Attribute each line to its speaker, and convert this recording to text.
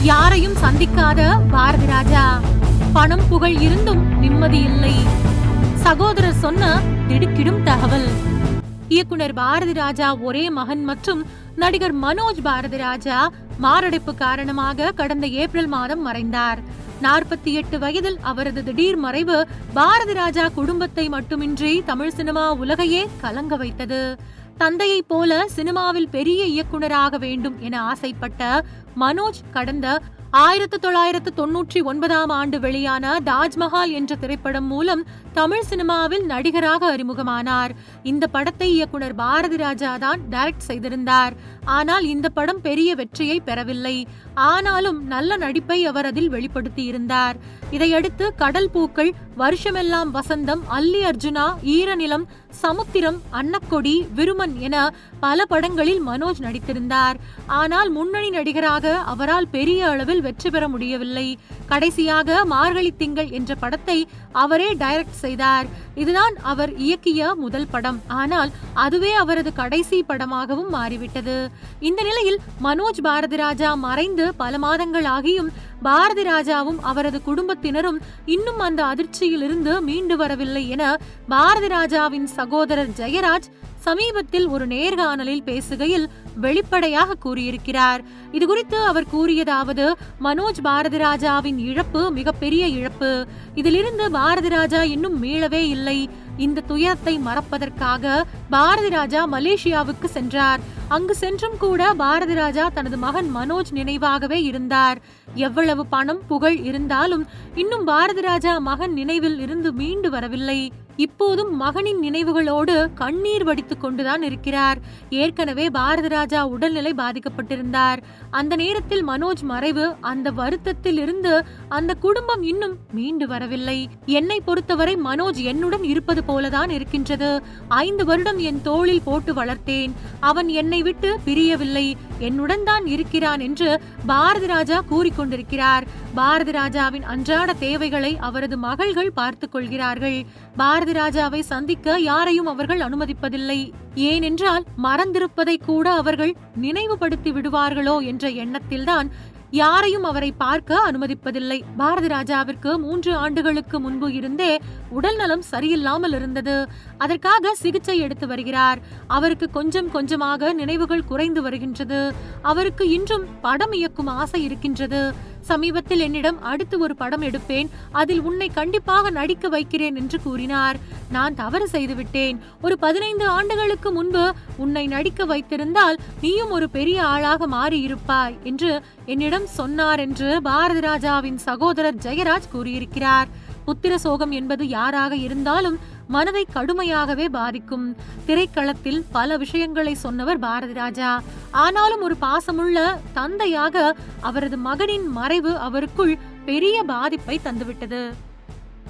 Speaker 1: யாரையும் சந்திக்காத பாரதி ராஜா. பணம் புகழ் இருந்தும் நிம்மதி இல்லை. சகோதரர் சொன்ன திடுக்கிடும் தகவல். இயக்குனர் பாரதி ராஜா ஒரே மகன் மற்றும் நடிகர் மனோஜ் பாரதி ராஜா மாரடைப்பு காரணமாக கடந்த ஏப்ரல் மாதம் மறைந்தார். 48 வயதில் அவரது திடீர் மறைவு பாரதி ராஜா குடும்பத்தை மட்டுமின்றி தமிழ் சினிமா உலகையே கலங்க வைத்தது. தந்தையைப் போல சினிமாவில் பெரிய இயக்குனராக வேண்டும் என ஆசைப்பட்ட மனோஜ் கடந்த 1999 ஆண்டு வெளியான தாஜ்மஹால் என்ற திரைப்படம் மூலம் தமிழ் சினிமாவில் நடிகராக அறிமுகமானார். இந்த படத்தை இயக்குனர் பாரதி ராஜா தான் டைரக்ட் செய்திருந்தார். ஆனால் இந்த படம் பெரிய வெற்றியை பெறவில்லை. ஆனாலும் நல்ல நடிப்பை அவர் அதில் வெளிப்படுத்தி இருந்தார். இதையடுத்து கடல் பூக்கள், வருஷமெல்லாம் வசந்தம், அல்லி அர்ஜுனா, ஈரநிலம், சமுத்திரம், அன்னக்கொடி, விருமன் என பல படங்களில் மனோஜ் நடித்திருந்தார். ஆனால் முன்னணி நடிகராக அவரால் பெரிய அளவில் வெற்றி பெற முடியவில்லை. கடைசியாக மார்கழி திங்கள் என்ற படத்தை அவரே டைரக்ட் செய்தார். இதுதான் அவர் இயக்கிய முதல் படம். ஆனால் அதுவே அவரது கடைசி படமாகவும் மாறிவிட்டது. இந்த நிலையில் மனோஜ் பாரதி ராஜா மறைந்து பல மாதங்கள் ஆகியும் பாரதி ராஜாவும் அவரது குடும்பத்தினரும் இன்னும் அந்த அதிர்ச்சியில் இருந்து மீண்டு வரவில்லை என பாரதி ராஜாவின் சகோதரர் ஜெயராஜ் சமீபத்தில் ஒரு நேர்காணலில் பேசுகையில் வெளிப்படையாக கூறியிருக்கிறார். இதுகுறித்து அவர் கூறியதாவது: மனோஜ் பாரதி ராஜாவின் இழப்பு மிகப்பெரிய இழப்பு. இதிலிருந்து பாரதி ராஜா இன்னும் மீளவே இல்லை. இந்த துயரத்தை மறப்பதற்காக பாரதி ராஜா மலேசியாவுக்கு சென்றார். அங்கு சென்றும் கூட பாரதி ராஜா தனது மகன் மனோஜ் நினைவாகவே இருந்தார். எவ்வளவு பணம் புகழ் இருந்தாலும் இன்னும் பாரதி ராஜா மகன் நினைவில் இருந்து மீண்டு வரவில்லை. இப்போதும் மகனின் நினைவுகளோடு கண்ணீர் வடித்துக் கொண்டுதான் இருக்கிறார். ஏற்கனவே பாரதி ராஜா உடல்நிலை பாதிக்கப்பட்டிருந்தார். அந்த நேரத்தில் மனோஜ் மறைவு, அந்த வருத்தத்தில் இருந்து அந்த குடும்பம் இன்னும் மீண்டு வரவில்லை. என்னை பொறுத்தவரை மனோஜ் என்னுடன் இருப்பது போலதான் இருக்கின்றது. 5 வருடம் என் தோளில் போட்டு வளர்த்தேன். அவன் என்னை விட்டு பிரியவில்லை, என்னுடன் தான் இருக்கிறான் என்று பாரதி ராஜா கூறிக்கொண்டிருக்கிறார். பாரதி ராஜாவின் அன்றாட தேவைகளை அவரது மகள்கள் பார்த்துக் கொள்கிறார்கள். பாரதி ராஜாவை சந்திக்க யாரையும் அவர்கள் அனுமதிப்பதில்லை. ஏனென்றால் மறந்திருப்பதை கூட அவர்கள் நினைவுபடுத்தி விடுவார்களோ என்ற எண்ணத்தில்தான் யாரையும் அவரை பார்க்க அனுமதிப்பதில்லை. பாரதி ராஜாவிற்கு 3 ஆண்டுகளுக்கு முன்பு இருந்தே உடல் நலம் சரியில்லாமல் இருந்தது. அதற்காக சிகிச்சை எடுத்து வருகிறார். அவருக்கு கொஞ்சம் கொஞ்சமாக நினைவுகள் குறைந்து வருகின்றது. அவருக்கு இன்றும் படம் இயக்கும் ஆசை இருக்கின்றது. சமீபத்தில் என்னிடம் அடுத்து ஒரு படம் எடுப்பேன், அதில் உன்னை கண்டிப்பாக நடிக்க வைக்கிறேன் என்று கூறினார். நான் தவறு செய்துவிட்டேன். ஒரு 15 ஆண்டுகளுக்கு முன்பு உன்னை நடிக்க வைத்திருந்தால் நீயும் ஒரு பெரிய ஆளாக மாறி இருப்பாய் என்று என்னிடம் சொன்னார் என்று பாரதி ராஜாவின் சகோதரர் ஜெயராஜ் கூறியிருக்கிறார். புத்திர சோகம் என்பது யாராக இருந்தாலும் மனதை கடுமையாகவே பாதிக்கும். திரைக்களத்தில் பல விஷயங்களை சொன்னவர் பாரதி ராஜா. ஆனாலும் ஒரு பாசமுள்ள தந்தையாக அவரது மகனின் மறைவு அவருக்குள் பெரிய பாதிப்பை தந்துவிட்டது.